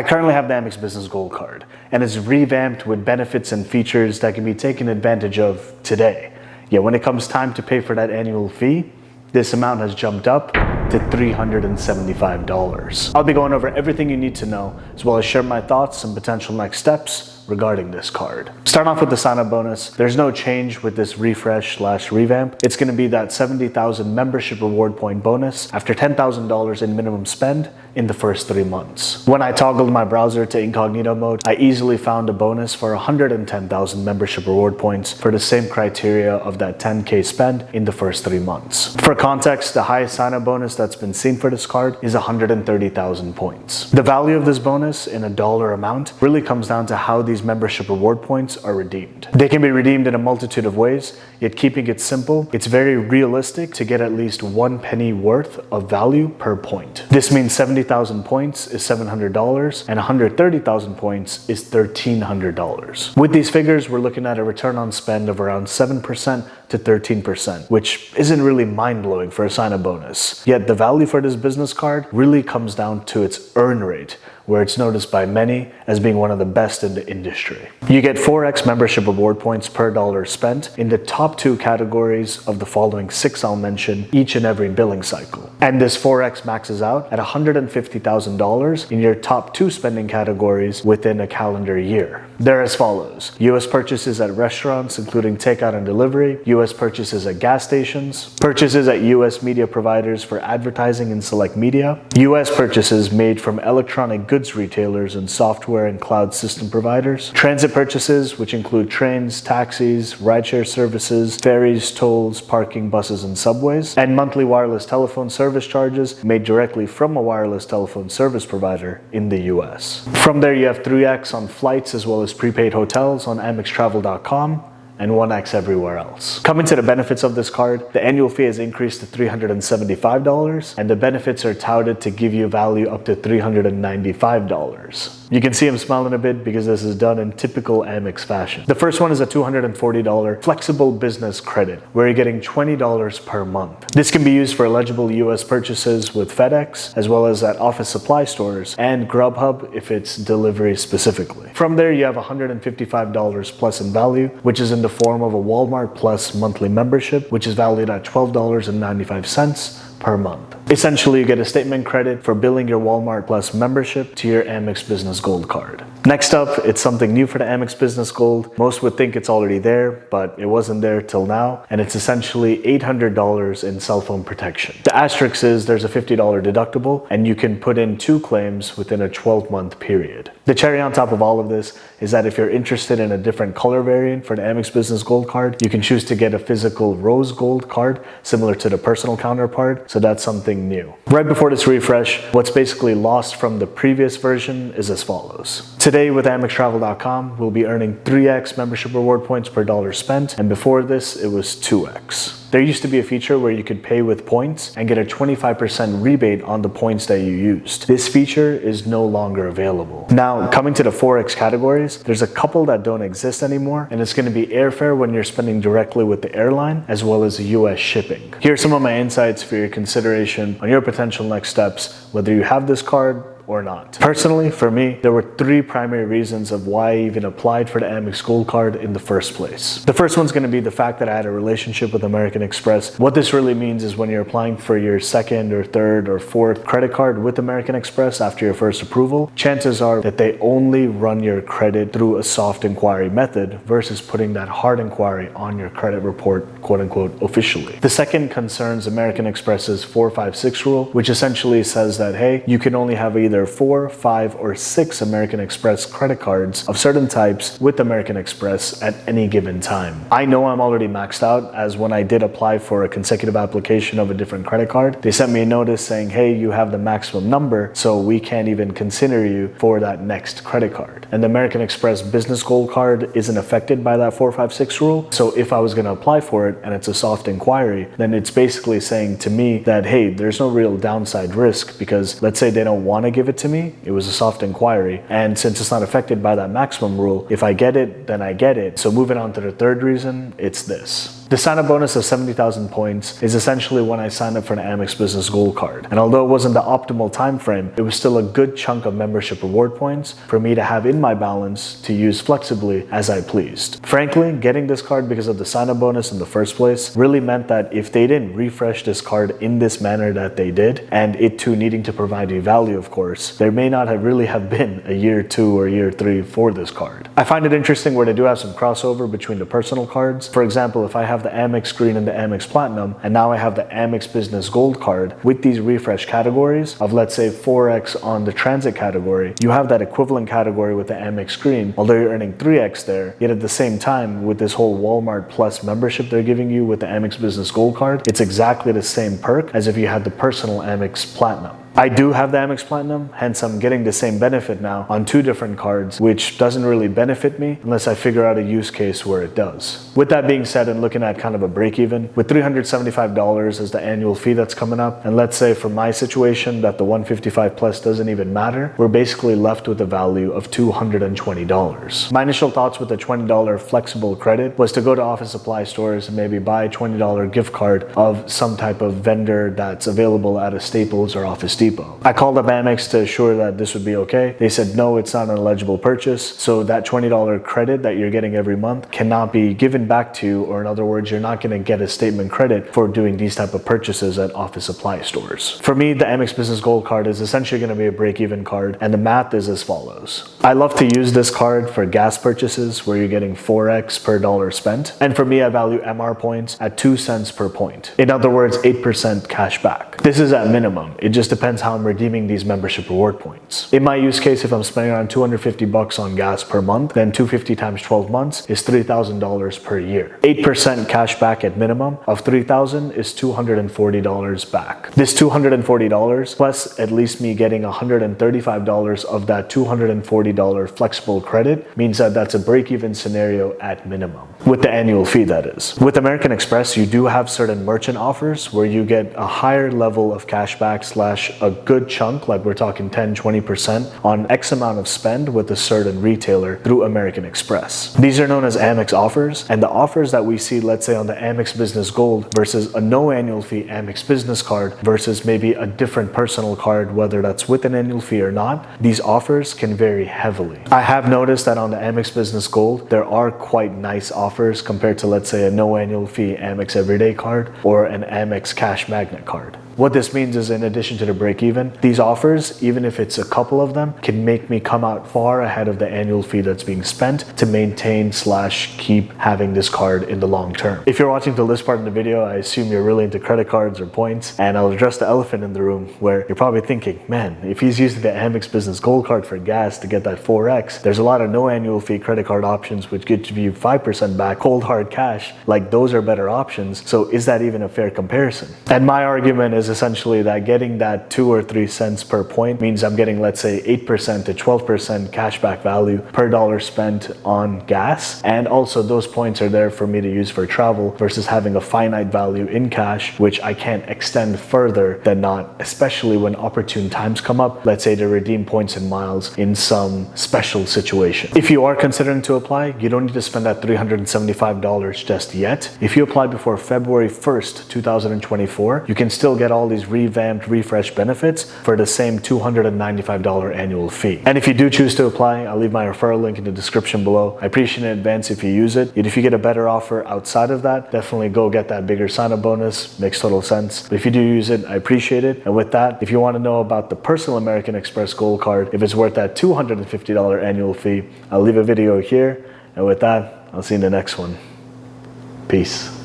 I currently have the Amex Business Gold Card, and it's revamped with benefits and features that can be taken advantage of today. Yet when it comes time to pay for that annual fee, this amount has jumped up to $375. I'll be going over everything you need to know, as well as share my thoughts and potential next steps regarding this card. Starting off with the sign-up bonus, there's no change with this refresh/revamp. It's going to be that 70,000 membership reward point bonus after $10,000 in minimum spend in the first 3 months. When I toggled my browser to incognito mode, I easily found a bonus for 110,000 membership reward points for the same criteria of that 10K spend in the first 3 months. For context, the highest sign-up bonus that's been seen for this card is 130,000 points. The value of this bonus in a dollar amount really comes down to how these membership reward points are redeemed. They can be redeemed in a multitude of ways, yet keeping it simple, it's very realistic to get at least 1 penny worth of value per point. This means 70,000 points is $700 and 130,000 points is $1,300. With these figures, we're looking at a return on spend of around 7% to 13%, which isn't really mind-blowing for a sign-up bonus. Yet the value for this business card really comes down to its earn rate, where it's noticed by many as being one of the best in the industry. You get 4x membership reward points per dollar spent in the top 2 categories of the following 6 I'll mention each and every billing cycle. And this 4x maxes out at $150,000 in your top 2 spending categories within a calendar year. They're as follows: US purchases at restaurants, including takeout and delivery, US purchases at gas stations, purchases at US media providers for advertising and select media, US purchases made from electronic goods retailers and software and cloud system providers, transit purchases, which include trains, taxis, rideshare services, ferries, tolls, parking, buses, and subways, and monthly wireless telephone service charges made directly from a wireless telephone service provider in the US. From there, you have 3x on flights as well as prepaid hotels on AmexTravel.com, and 1x everywhere else. Coming to the benefits of this card, the annual fee has increased to $375, and the benefits are touted to give you value up to $395. You can see I'm smiling a bit because this is done in typical Amex fashion. The first one is a $240 flexible business credit, where you're getting $20 per month. This can be used for eligible US purchases with FedEx, as well as at office supply stores and Grubhub if it's delivery specifically. From there, you have $155 plus in value, which is in the form of a Walmart Plus monthly membership, which is valued at $12.95 per month. Essentially, you get a statement credit for billing your Walmart Plus membership to your Amex Business Gold Card. Next up, it's something new for the Amex Business Gold. Most would think it's already there, but it wasn't there till now, and it's essentially $800 in cell phone protection. The asterisk is there's a $50 deductible, and you can put in 2 claims within a 12-month period. The cherry on top of all of this is that if you're interested in a different color variant for the Amex Business Gold Card, you can choose to get a physical rose gold card similar to the personal counterpart, so that's something new. Right before this refresh, what's basically lost from the previous version is as follows. Today with AmexTravel.com, we'll be earning 3x membership reward points per dollar spent, and before this, it was 2x. There used to be a feature where you could pay with points and get a 25% rebate on the points that you used. This feature is no longer available. Now, coming to the 4x categories, there's a couple that don't exist anymore, and it's going to be airfare when you're spending directly with the airline, as well as US shipping. Here are some of my insights for your consideration on your potential next steps, whether you have this card or not. Personally, for me, there were 3 primary reasons of why I even applied for the Amex Gold Card in the first place. The first one's going to be the fact that I had a relationship with American Express. What this really means is when you're applying for your 2nd or 3rd or 4th credit card with American Express after your first approval, chances are that they only run your credit through a soft inquiry method versus putting that hard inquiry on your credit report, quote unquote, officially. The second concerns American Express's 456 rule, which essentially says that, hey, you can only have either 4, 5, or 6 American Express credit cards of certain types with American Express at any given time. I know I'm already maxed out, as when I did apply for a consecutive application of a different credit card, they sent me a notice saying, hey, you have the maximum number, so we can't even consider you for that next credit card. And the American Express Business Gold Card isn't affected by that 456 rule, so if I was going to apply for it and it's a soft inquiry, then it's basically saying to me that, hey, there's no real downside risk, because let's say they don't want to give it to me, it was a soft inquiry, and since it's not affected by that maximum rule, if I get it, then I get it. So moving on to the third reason, it's this. The sign-up bonus of 70,000 points is essentially when I signed up for an Amex Business Gold Card. And although it wasn't the optimal time frame, it was still a good chunk of membership reward points for me to have in my balance to use flexibly as I pleased. Frankly, getting this card because of the sign-up bonus in the first place really meant that if they didn't refresh this card in this manner that they did, and it too needing to provide you value, of course, there may not have really have been a year 2 or year 3 for this card. I find it interesting where they do have some crossover between the personal cards. For example, if I have the Amex Green and the Amex Platinum, and now I have the Amex Business Gold card with these refresh categories of, let's say, 4x on the transit category, you have that equivalent category with the Amex Green, although you're earning 3x there, yet at the same time, with this whole Walmart Plus membership they're giving you with the Amex Business Gold card, it's exactly the same perk as if you had the personal Amex Platinum. I do have the Amex Platinum, hence I'm getting the same benefit now on 2 different cards, which doesn't really benefit me unless I figure out a use case where it does. With that being said, and looking at kind of a break even, with $375 as the annual fee that's coming up, and let's say for my situation that the 155 plus doesn't even matter, we're basically left with a value of $220. My initial thoughts with the $20 flexible credit was to go to office supply stores and maybe buy a $20 gift card of some type of vendor that's available at a Staples or Office Depot. I called up Amex to assure that this would be okay. They said no, it's not an eligible purchase, so that $20 credit that you're getting every month cannot be given back to you, or in other words, you're not going to get a statement credit for doing these type of purchases at office supply stores. For me, the Amex Business Gold card is essentially going to be a break-even card, and the math is as follows. I love to use this card for gas purchases where you're getting 4x per dollar spent, and for me, I value MR points at 2 cents per point. In other words, 8% cash back. This is at minimum. It just depends how I'm redeeming these membership reward points. In my use case, if I'm spending around $250 on gas per month, then $250 times 12 months is $3,000 per year. 8% cash back at minimum of $3,000 is $240 back. This $240 plus at least me getting $135 of that $240 flexible credit means that that's a break-even scenario at minimum, with the annual fee that is. With American Express, you do have certain merchant offers where you get a higher level of cashback slash a good chunk, like we're talking 10-20% on X amount of spend with a certain retailer through American Express. These are known as Amex offers, and the offers that we see, let's say on the Amex Business Gold versus a no annual fee Amex Business card versus maybe a different personal card, whether that's with an annual fee or not, these offers can vary heavily. I have noticed that on the Amex Business Gold, there are quite nice offers compared to, let's say, a no annual fee Amex Everyday card or an Amex Cash Magnet card. What this means is, in addition to the break even, these offers, even if it's a couple of them, can make me come out far ahead of the annual fee that's being spent to maintain slash keep having this card in the long term. If you're watching to this part of the video, I assume you're really into credit cards or points, and I'll address the elephant in the room where you're probably thinking, man, if he's using the Amex Business Gold card for gas to get that 4x, there's a lot of no annual fee credit card options which get you 5% back, cold hard cash, like those are better options. So is that even a fair comparison? And my argument is essentially that getting that 2 or 3 cents per point means I'm getting, let's say, 8% to 12% cashback value per dollar spent on gas. And also those points are there for me to use for travel versus having a finite value in cash, which I can't extend further than not, especially when opportune times come up, let's say to redeem points and miles in some special situation. If you are considering to apply, you don't need to spend that $375 just yet. If you apply before February 1st, 2024, you can still get all these revamped, refreshed benefits for the same $295 annual fee. And if you do choose to apply, I'll leave my referral link in the description below. I appreciate it in advance if you use it. And if you get a better offer outside of that, definitely go get that bigger sign-up bonus. Makes total sense. But if you do use it, I appreciate it. And with that, if you want to know about the personal American Express Gold card, if it's worth that $250 annual fee, I'll leave a video here. And with that, I'll see you in the next one. Peace.